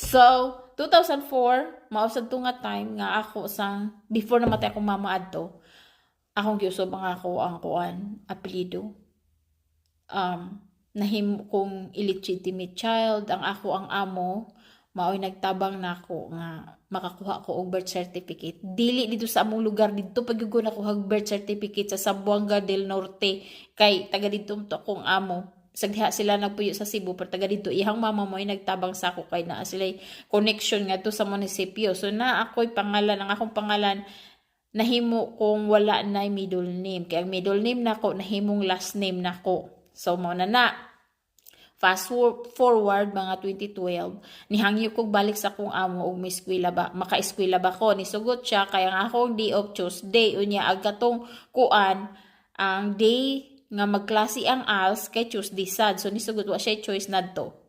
So 2004 mausad to nga time nga ako sa before namatay akong mama adto akong giusob ang ako ang kuan apelyido nahimo kong illegitimate child ang ako ang amo mao'y nagtabang nako nga makakuha ko og birth certificate dili dito sa among lugar dito pagyugod ako og birth certificate sa Zamboanga del Norte kay taga dito to akong amo sagdiha sila nagpuyo sa Cebu pero taga dito ihang mama mo ay nagtabang sa ako kay naa sila connection nga to sa munisipyo so na ako'y pangalan ang akong pangalan nahimo kung wala na middle name kay ang middle name nako nahimong last name nako so mao na fast forward mga 2012 nihangyo kog balik sa kong amo og eskwela ba maka-eskwela ba ko nisugot siya kay ang akong day of Tuesday unya agkatong kuan ang day nga magklase ang ALS kay Tuesday sad so nisugot wa siya choice nadto